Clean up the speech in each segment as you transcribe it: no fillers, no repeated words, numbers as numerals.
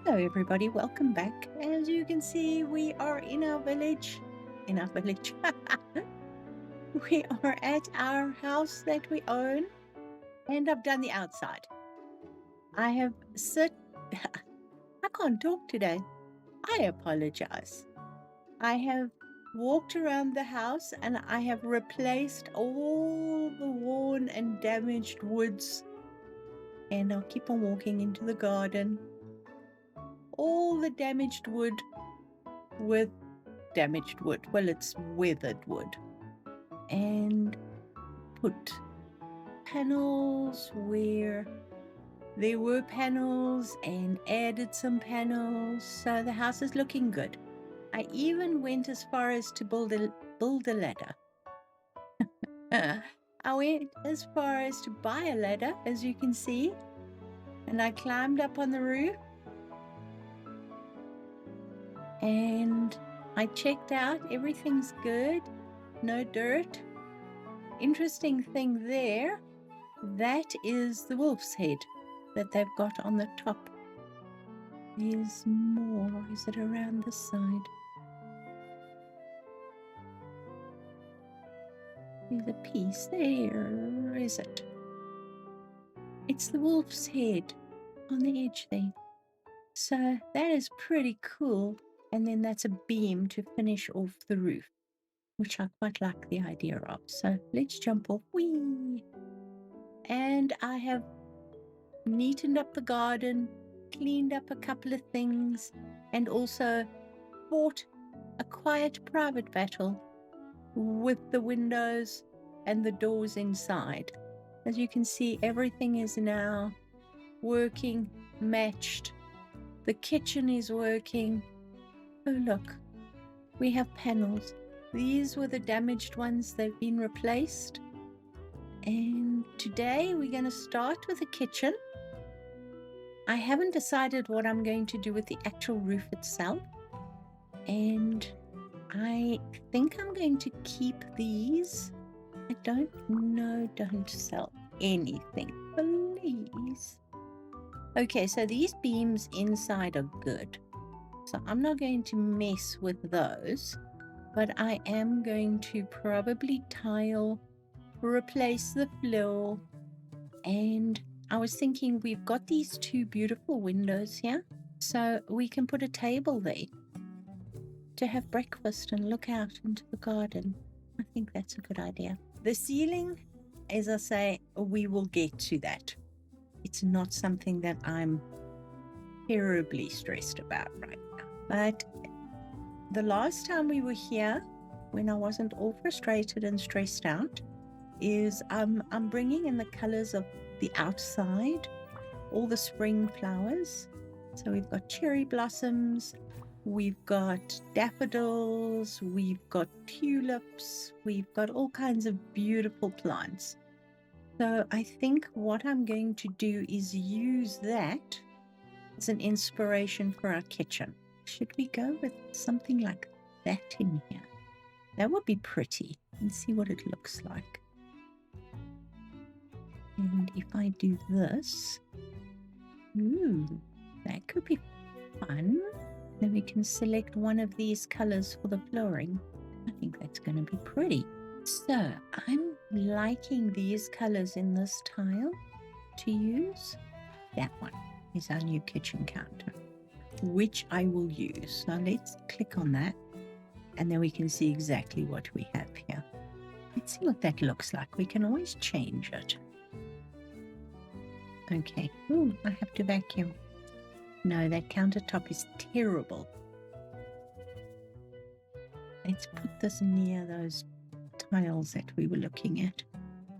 Hello everybody, welcome back. As you can see, we are in our village. In our village. We are at our house that we own. And I've done the outside. I have I can't talk today. I apologize. I have walked around the house and I have replaced all the worn and damaged woods. And I'll keep on walking into the garden. All the damaged wood with damaged wood. Well, it's weathered wood. And put panels where there were panels and added some panels. So the house is looking good. I even went as far as to build a ladder. I went as far as to buy a ladder, as you can see. And I climbed up on the roof. And I checked out, everything's good, no dirt. Interesting thing there, that is the wolf's head that they've got on the top. There's more, is it around the side? There's a piece there, is it? It's the wolf's head on the edge there. So that is pretty cool. And then that's a beam to finish off the roof, which I quite like the idea of. So let's jump off. Whee! And I have neatened up the garden, cleaned up a couple of things, and also fought a quiet private battle with the windows and the doors inside. As you can see, everything is now working, matched. The kitchen is working. Oh, look, we have panels. These were the damaged ones. They've been replaced. And today we're going to start with the kitchen. I haven't decided what I'm going to do with the actual roof itself. And I think I'm going to keep these. I don't know, don't sell anything, please. Okay, so these beams inside are good. So I'm not going to mess with those, but I am going to probably tile, replace the floor. And I was thinking we've got these two beautiful windows here, so we can put a table there to have breakfast and look out into the garden. I think that's a good idea. The ceiling, as I say, we will get to that. It's not something that I'm terribly stressed about right now. But the last time we were here, when I wasn't all frustrated and stressed out, is I'm bringing in the colors of the outside, all the spring flowers. So we've got cherry blossoms, we've got daffodils, we've got tulips, we've got all kinds of beautiful plants. So I think what I'm going to do is use that as an inspiration for our kitchen. Should we go with something like that in here? That would be pretty. And see what it looks like. And if I do this, ooh, that could be fun. Then we can select one of these colors for the flooring. I think that's going to be pretty. So I'm liking these colors in this tile to use. That one is our new kitchen counter, which I will use. So let's click on that and then we can see exactly what we have here. Let's see what that looks like. We can always change it. Okay. Ooh, I have to vacuum. No, that countertop is terrible. Let's put this near those tiles that we were looking at.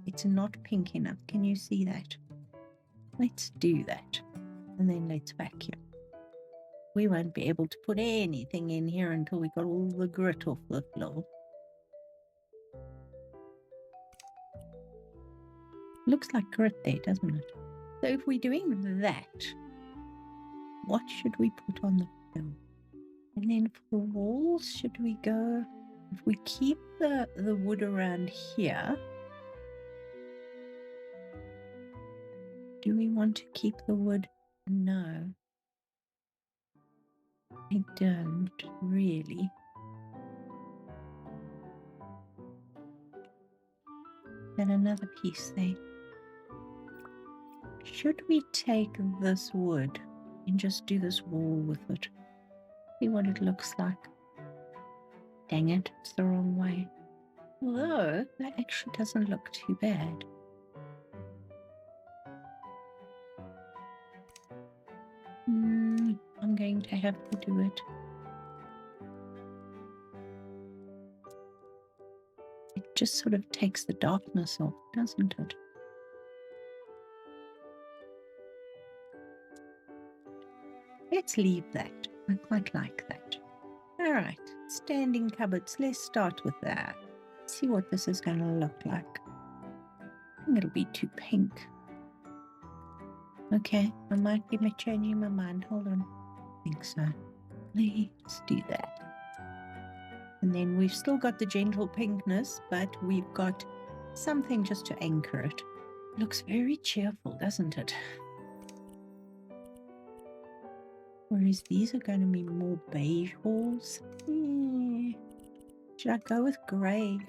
It's not pink enough. Can you see that? Let's do that. And then let's vacuum. We won't be able to put anything in here until we got all the grit off the floor. Looks like grit there, doesn't it? So if we're doing that, what should we put on the floor? And then for the walls, should we go, if we keep the wood around here, do we want to keep the wood? No. I don't really. And another piece there. Should we take this wood and just do this wall with it? See what it looks like. Dang it, it's the wrong way. Although, that actually doesn't look too bad. I'm going to have to do it. It just sort of takes the darkness off, doesn't it? Let's leave that. I quite like that. All right, standing cupboards. Let's start with that. See what this is going to look like. I think it'll be too pink. Okay, I might be changing my mind. Hold on. I think so. Let's do that. And then we've still got the gentle pinkness, but we've got something just to anchor it. Looks very cheerful, doesn't it? Whereas these are going to be more beige walls. Should I go with green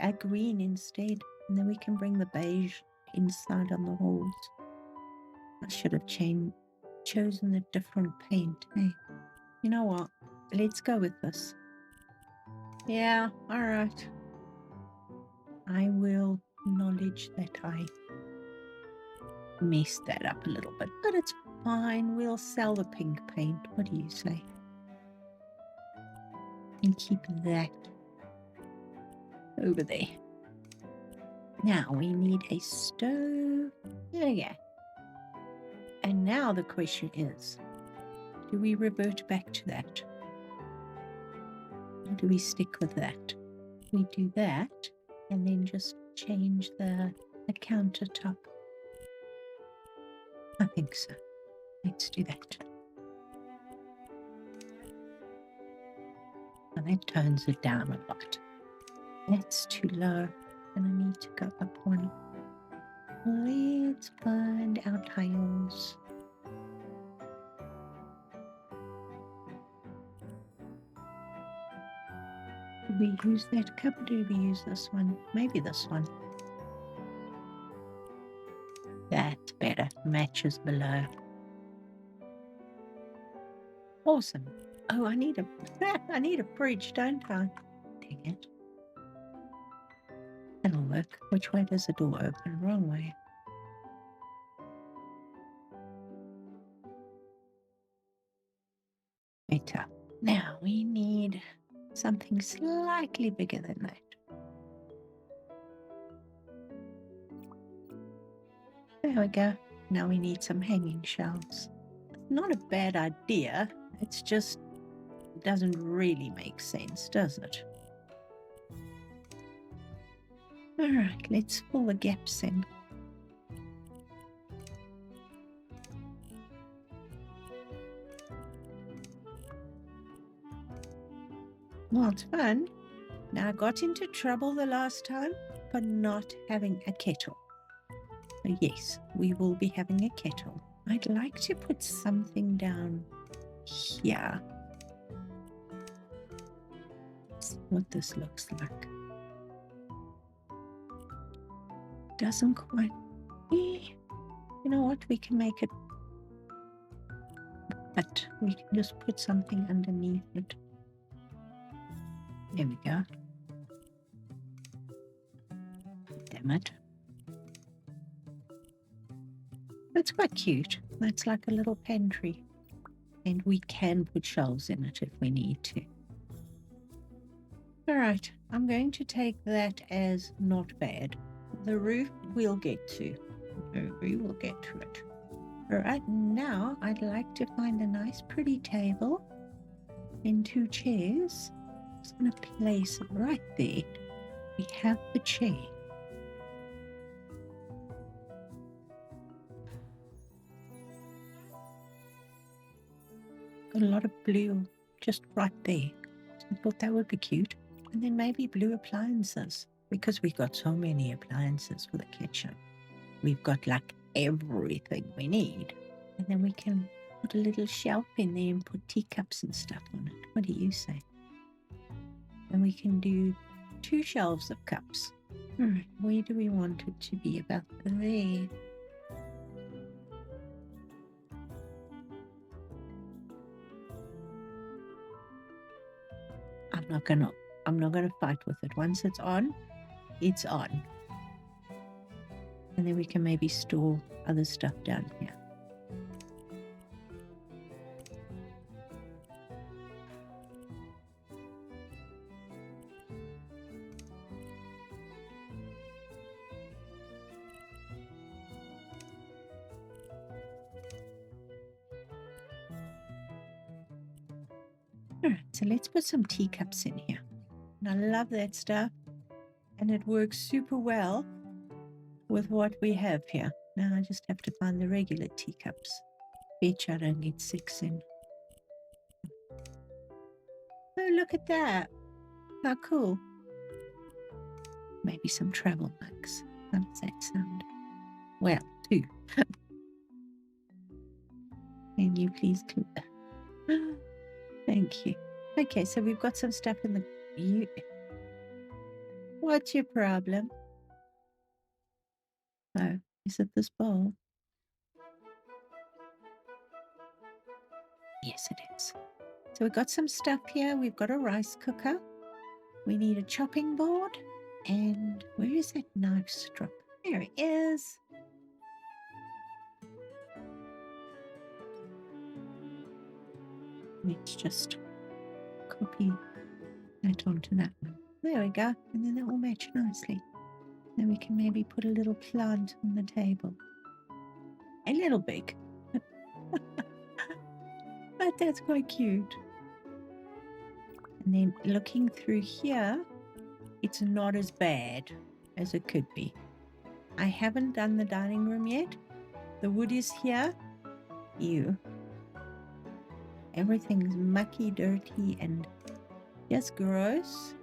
instead? And then we can bring the beige inside on the walls. I should have chosen a different paint. Hey, you know what? Let's go with this. Yeah, all right. I will acknowledge that I messed that up a little bit, but it's fine. We'll sell the pink paint. What do you say? And keep that over there. Now we need a stove. There we go. And now the question is, do we revert back to that? Or do we stick with that? We do that and then just change the countertop. I think so. Let's do that. And that tones it down a lot. That's too low, and I need to go up one. Let's find our tiles. Do we use that cup or do we use this one? Maybe this one. That's better. Matches below. Awesome. Oh, I need a fridge, don't I? Dang it. That'll work. Which way does the door open? Wrong way. Better. Now we need something slightly bigger than that. There we go. Now we need some hanging shelves. It's not a bad idea. It's just, it doesn't really make sense, does it? All right, let's fill the gaps in. Well, it's fun. Now, I got into trouble the last time for not having a kettle. So yes, we will be having a kettle. I'd like to put something down here. See what this looks like. Doesn't quite. You know what? We can make it. But we can just put something underneath it. There we go. Damn it. That's quite cute. That's like a little pantry. And we can put shelves in it if we need to. All right, I'm going to take that as not bad. The roof we'll get to. We will get to it. All right, now I'd like to find a nice pretty table and 2 chairs. I'm just going to place it right there. We have the chair. Got a lot of blue just right there. So I thought that would be cute. And then maybe blue appliances, because we've got so many appliances for the kitchen. We've got like everything we need. And then we can put a little shelf in there and put teacups and stuff on it. What What do you say? And we can do 2 shelves of cups. All right, where do we want it to be? About there. I'm not gonna fight with it. Once it's on, it's on. And then we can maybe store other stuff down here. All right, so let's put some teacups in here. And I love that stuff. And it works super well with what we have here. Now I just have to find the regular teacups. Bitch, I don't get 6 in. Oh, look at that. How cool. Maybe some travel mugs. How does that sound? Well, 2. Can you please clear? Thank you. Okay, so we've got some stuff in the... What's your problem? Oh, is it this bowl? Yes, it is. So we've got some stuff here. We've got a rice cooker. We need a chopping board. And where is that knife strip? There it is. Let's just copy that onto that one. There we go. And then that will match nicely. Then we can maybe put a little plant on the table. A little big. But that's quite cute. And then looking through here, it's not as bad as it could be. I haven't done the dining room yet. The wood is here. Ew. Everything's mucky, dirty, and just gross.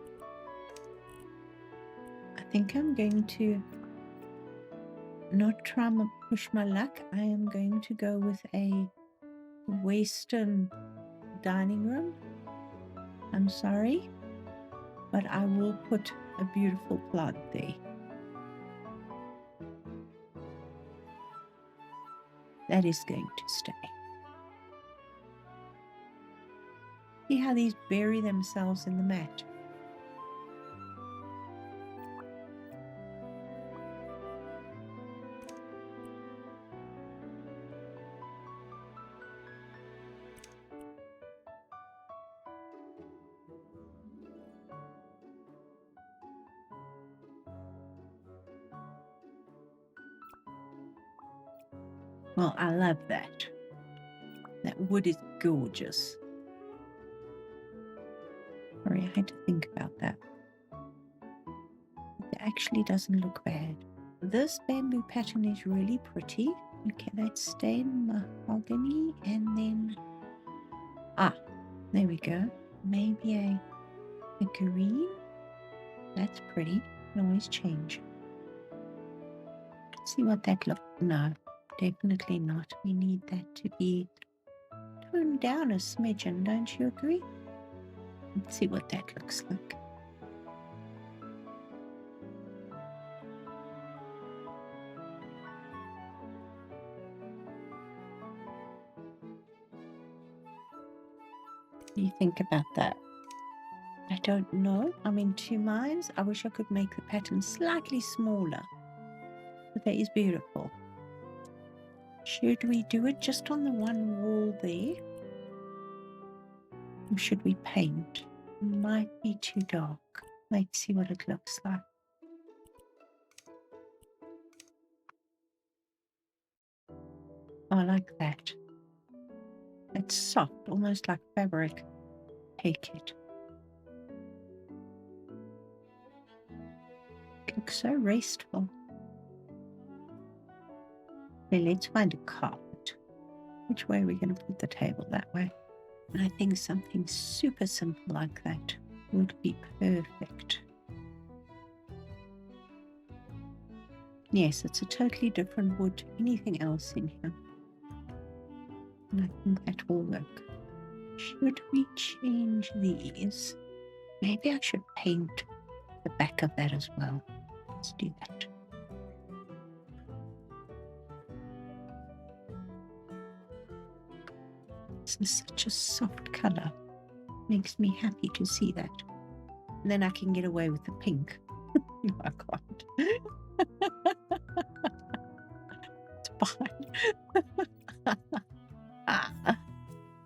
I think I'm going to not try and push my luck. I am going to go with a Western dining room. I'm sorry, but I will put a beautiful plant there. That is going to stay. See how these bury themselves in the mat? Well, I love that. That wood is gorgeous. Sorry, I had to think about that. It actually doesn't look bad. This bamboo pattern is really pretty. Okay, that's stained mahogany, and then there we go. Maybe a green. That's pretty. Can always change. Let's see what that looks. No, definitely not. We need that to be toned down a smidgen, don't you agree? Let's see what that looks like. What do you think about that? I don't know. I'm in 2 minds. I wish I could make the pattern slightly smaller. But that is beautiful. Should we do it just on the one wall there? Or should we paint? Might be too dark. Let's see what it looks like. Oh, I like that. It's soft, almost like fabric. Take it. It looks so restful. Okay, let's find a carpet. Which way are we going to put the table? That way. And I think something super simple like that would be perfect. Yes, it's a totally different wood to anything else in here. And I think that will work. Should we change these? Maybe I should paint the back of that as well. Let's do that. This is such a soft color. Makes me happy to see that. And then I can get away with the pink. No, I can't. It's fine.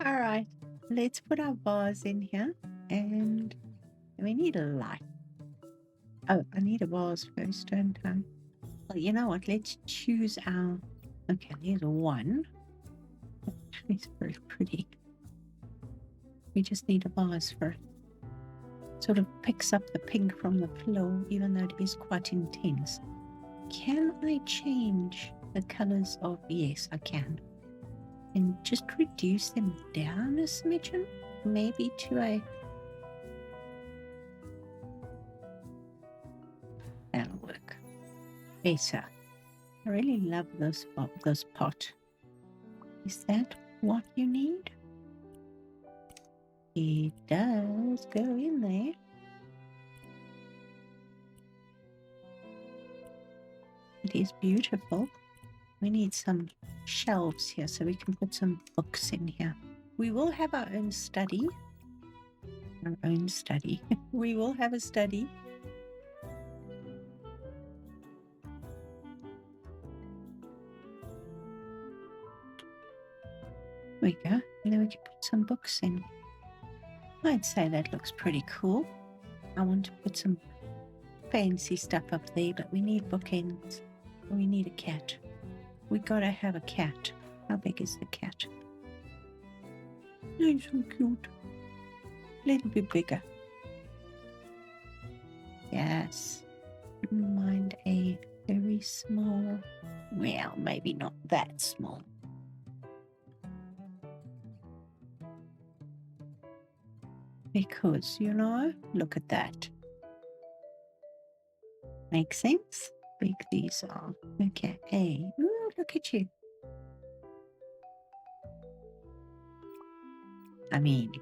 All right, let's put our vase in here, and we need a light. Oh, I need a vase first, don't I? Well, you know what? Let's choose our. Okay, there's one. It's very pretty. We just need a vase for it. Sort of picks up the pink from the floor, even though it is quite intense. Can I change the colors of? Yes, I can. And just reduce them down a smidgen, maybe to a. That'll work. Better. I really love this pot. Is that what you need? It does go in there. It is beautiful. We need some shelves here so we can put some books in here. We will have our own study. Our own study. We will have a study. There we go. And then we can put some books in. I'd say that looks pretty cool. I want to put some fancy stuff up there, but we need bookends. We need a cat. We gotta have a cat. How big is the cat? Oh, so cute. A little bit bigger. Yes. Wouldn't mind a very small. Well, maybe not that small. Because, you know, look at that. Make sense? Big these are. Okay. Hey, ooh, look at you. I mean,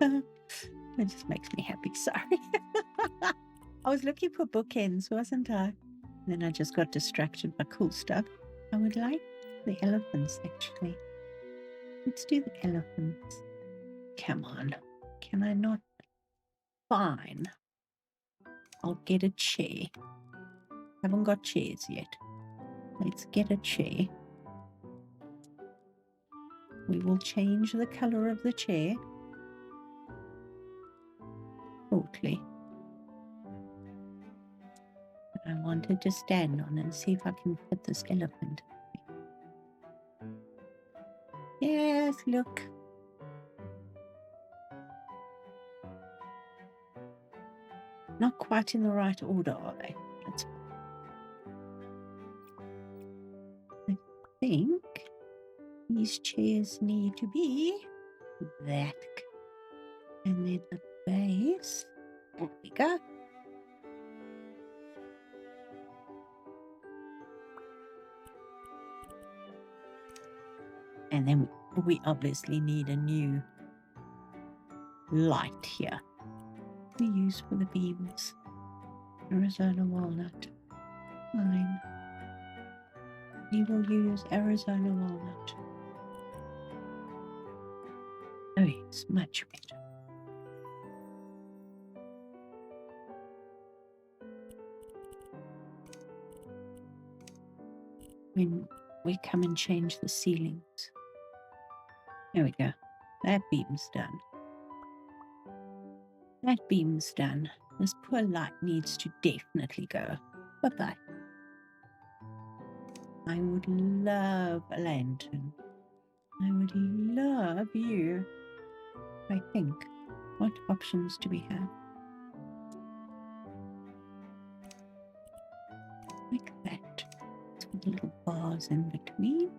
it just makes me happy. Sorry. I was looking for bookends, wasn't I? And then I just got distracted by cool stuff. I would like the elephants, actually. Let's do the elephants. Come on. Can I not? Fine. I'll get a chair. Haven't got chairs yet. Let's get a chair. We will change the color of the chair shortly. I wanted to stand on and see if I can fit this elephant. Yes, look. Not quite in the right order, are they? I think these chairs need to be that. And then the base. There we go. And then we obviously need a new light here. We use for the beams. Arizona walnut. Fine. We will use Arizona walnut. Oh yes, much better. When we come and change the ceilings. There we go. That beam's done. That beam's done. This poor light needs to definitely go. Bye-bye. I would love a lantern. I would love you. I think. What options do we have? Like that. Some little bars in between.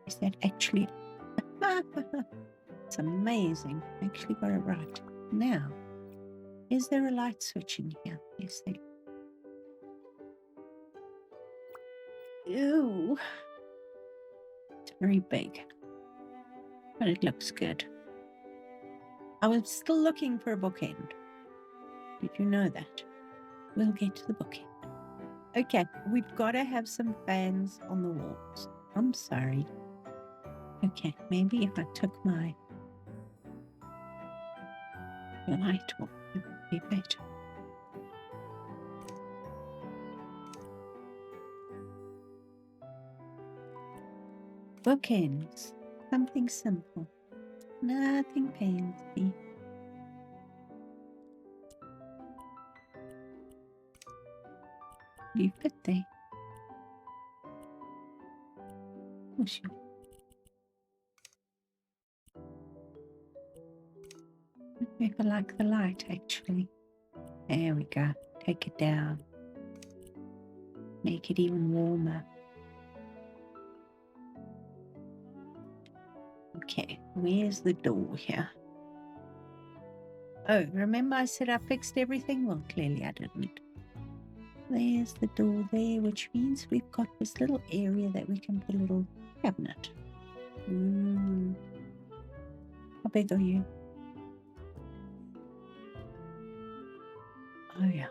Is that actually... It's amazing. I actually got it right. Now, is there a light switch in here? Yes, there. Ew. It's very big, but it looks good. I was still looking for a bookend. Did you know that? We'll get to the bookend. Okay, we've got to have some fans on the walls. I'm sorry. Okay, maybe if I took my light off, it would be better. Bookends. Something simple. Nothing fancy. You fit there. Wish you. If I like the light, actually. There we go. Take it down. Make it even warmer. Okay, where's the door here? Oh, remember I said I fixed everything? Well, clearly I didn't. There's the door there, which means we've got this little area that we can put a little cabinet. How big are you? Oh, yeah.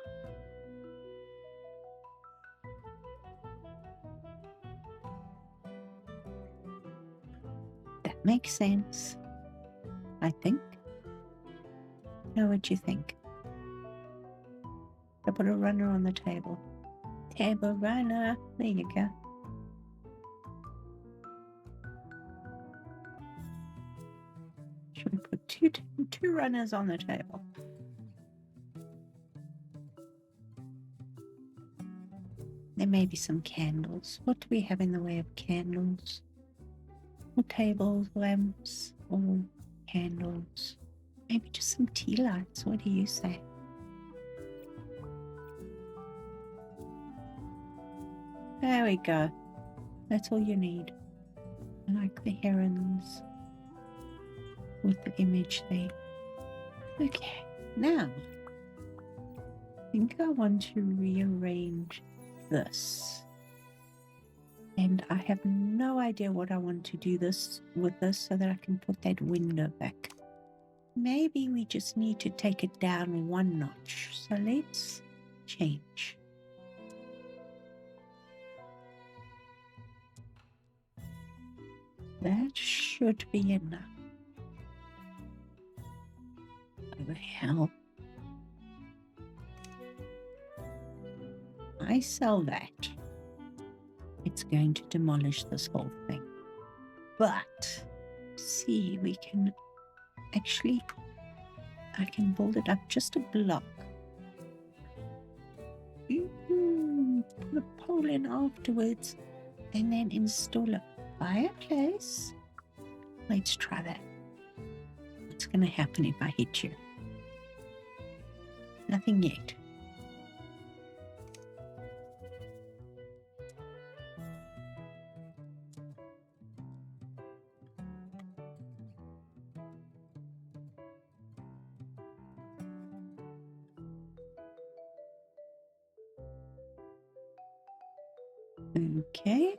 That makes sense, I think. Now, what do you think? I put a runner on the table. Table runner. There you go. Should we put two runners on the table? There may be some candles. What do we have in the way of candles? Or tables, lamps, or candles? Maybe just some tea lights. What do you say? There we go. That's all you need. I like the herons with the image there. Okay, now I think I want to rearrange this. And I have no idea what I want to do with this so that I can put that window back. Maybe we just need to take it down one notch. So let's change. That should be enough. What the hell? I sell that. It's going to demolish this whole thing. But, see, we can actually, I can build it up just a block. Put a pole in afterwards and then install a fireplace. Let's try that. What's going to happen if I hit you? Nothing yet. Okay.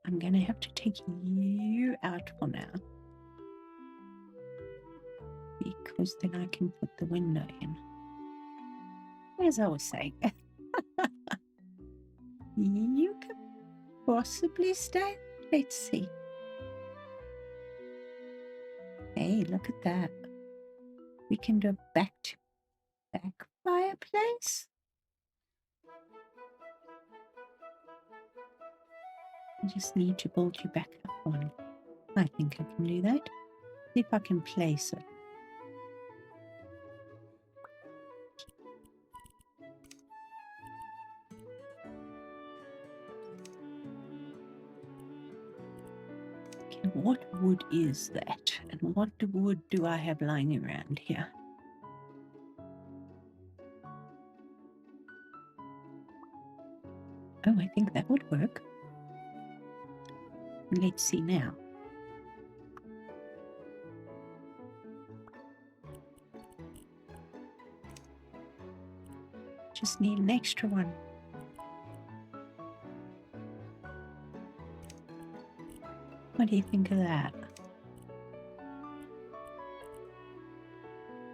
I'm going to have to take you out for now. Because then I can put the window in. As I was saying. You can possibly stay. Let's see. Hey, look at that. We can do a back-to-back fireplace. I just need to build you back up one. I think I can do that. See if I can place it. Okay, what wood is that? And what wood do I have lying around here? Oh, I think that would work. Let's see now. Just need an extra one. What do you think of that?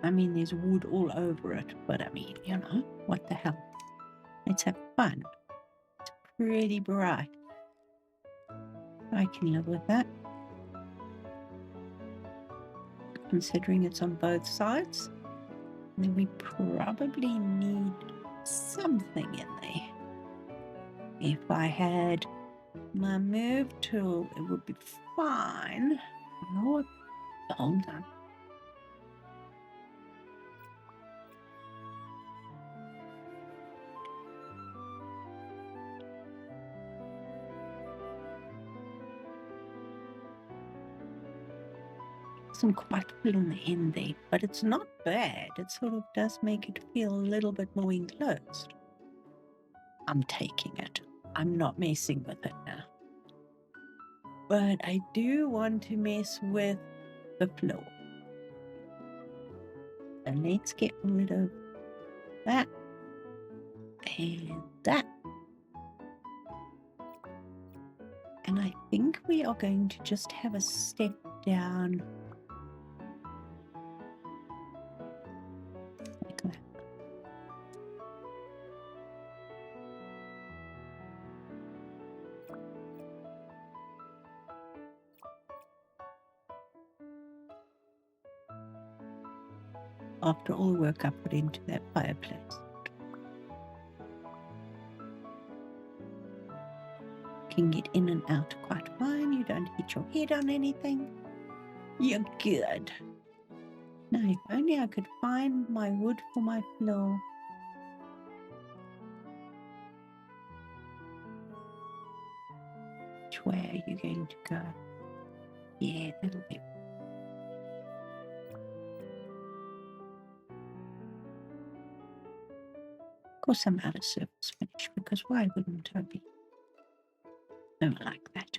I mean, there's wood all over it, but I mean, you know, what the hell? Let's have fun. It's pretty bright. I can live with that. Considering it's on both sides. And then we probably need something in there. If I had my move tool, it would be fine. Oh, hold on. Doesn't quite feel on the end there, but it's not bad. It sort of does make it feel a little bit more enclosed. I'm taking it. I'm not messing with it now. But I do want to mess with the floor. So let's get rid of that and that. And I think we are going to just have a step down like that. After all the work I put into that fireplace. Can get in and out quite fine. You don't hit your head on anything. You're good. Now, if only I could find my wood for my floor. Which way are you going to go? Yeah, that'll be. Of course, I'm out of surface finish because why wouldn't I be? Oh, I like that.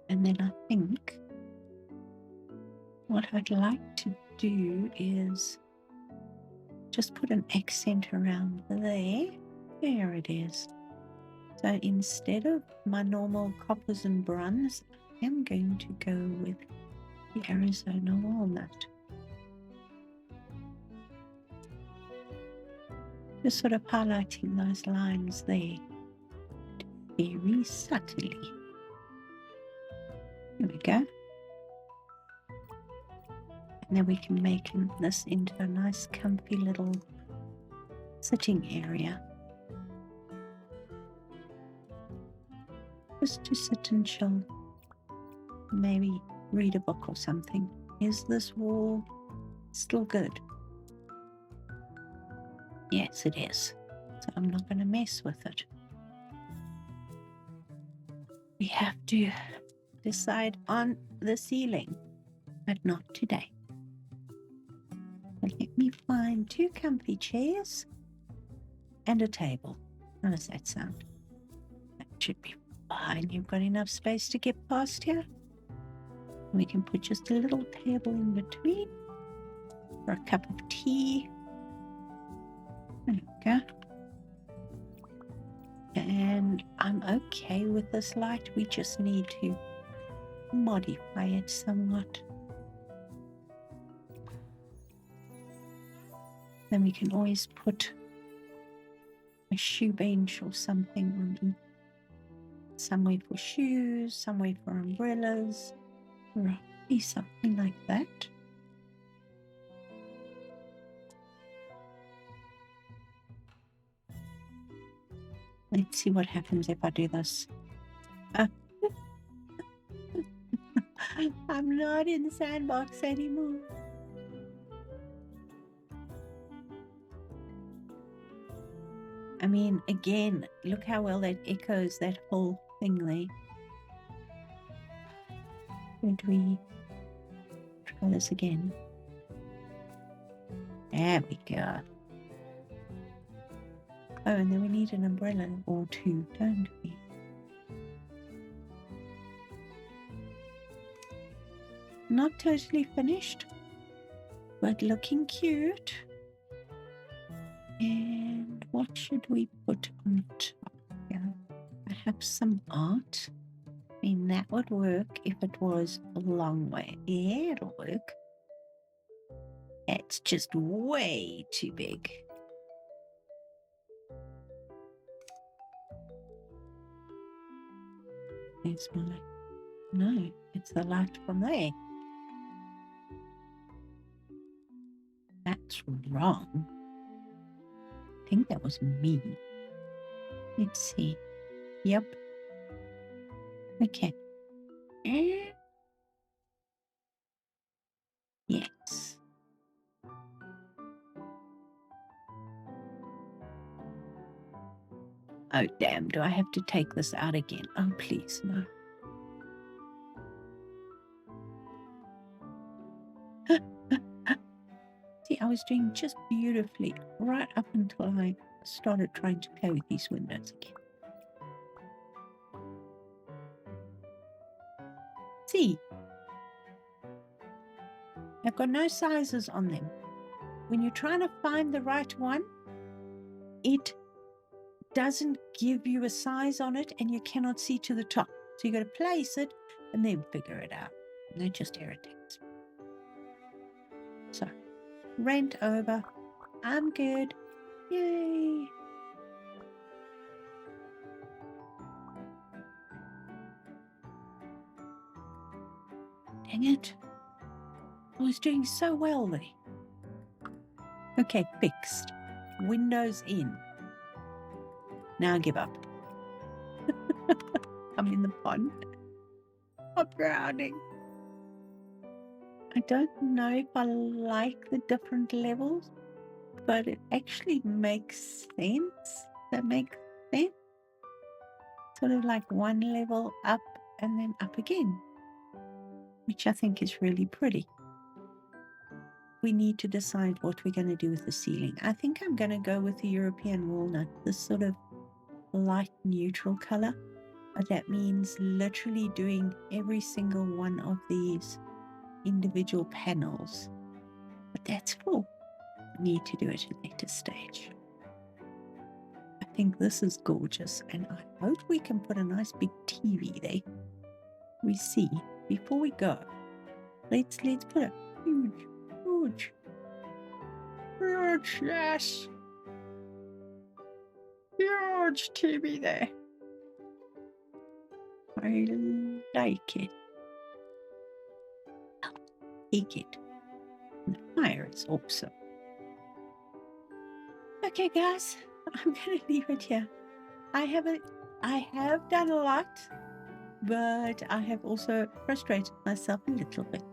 And then I think what I'd like to do is just put an accent around there. There it is. So instead of my normal coppers and bronze, I am going to go with the Arizona walnut. Just sort of highlighting those lines there very subtly. There we go. And then we can make this into a nice comfy little sitting area. Just to sit and chill. Maybe read a book or something. Is this wall still good? Yes, it is. So I'm not going to mess with it. We have to decide on the ceiling, but not today. But let me find 2 comfy chairs and a table. How does that sound? That should be fine. You've got enough space to get past here. We can put just a little table in between for a cup of tea. There we go. And I'm okay with this light. We just need to modify it somewhat. Then we can always put a shoe bench or something on somewhere for shoes, somewhere for umbrellas, roughly something like that. Let's see what happens if I do this. I'm not in the sandbox anymore. I mean, again, look how well that echoes that whole thing there. Should we try this again? There we go. Oh, and then we need an umbrella or 2, don't we? Not totally finished, but looking cute. And what should we put on top here? Perhaps some art? I mean, that would work if it was a long way. Yeah, it'll work. It's just way too big. There's my light. No, it's the light from there. That's wrong. I think that was me. Let's see. Yep. Okay. Yes. Oh, damn. Do I have to take this out again? Oh, please, no. See, I was doing just beautifully right up until I started trying to play with these windows again. See, I've got no sizes on them. When you're trying to find the right one, it doesn't give you a size on it and you cannot see to the top. So you got to place it and then figure it out. And that just irritates me. So, rant over. I'm good. Yay. Dang it. I was doing so well there. Okay, fixed. Windows in. Now I give up. I'm in the pond. I'm drowning. I don't know if I like the different levels, but it actually makes sense. That makes sense. Sort of like one level up and then up again, which I think is really pretty. We need to decide what we're going to do with the ceiling. I think I'm going to go with the European walnut, this sort of light neutral color. But that means literally doing every single one of these individual panels. But that's cool. We need to do it at a later stage. I think this is gorgeous, and I hope we can put a nice big TV there. We see, before we go, let's put a huge, yes, huge TV there. I like it. I'll take it. And the fire is awesome. Okay, guys, I'm gonna leave it here. I have done a lot, but I have also frustrated myself a little bit.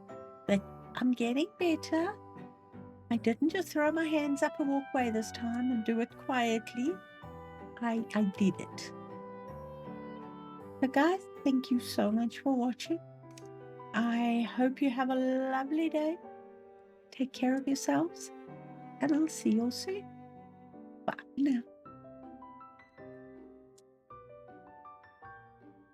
But I'm getting better. I didn't just throw my hands up and walk away this time and do it quietly. I did it. So guys, thank you so much for watching. I hope you have a lovely day. Take care of yourselves, and I'll see you all soon. Bye now.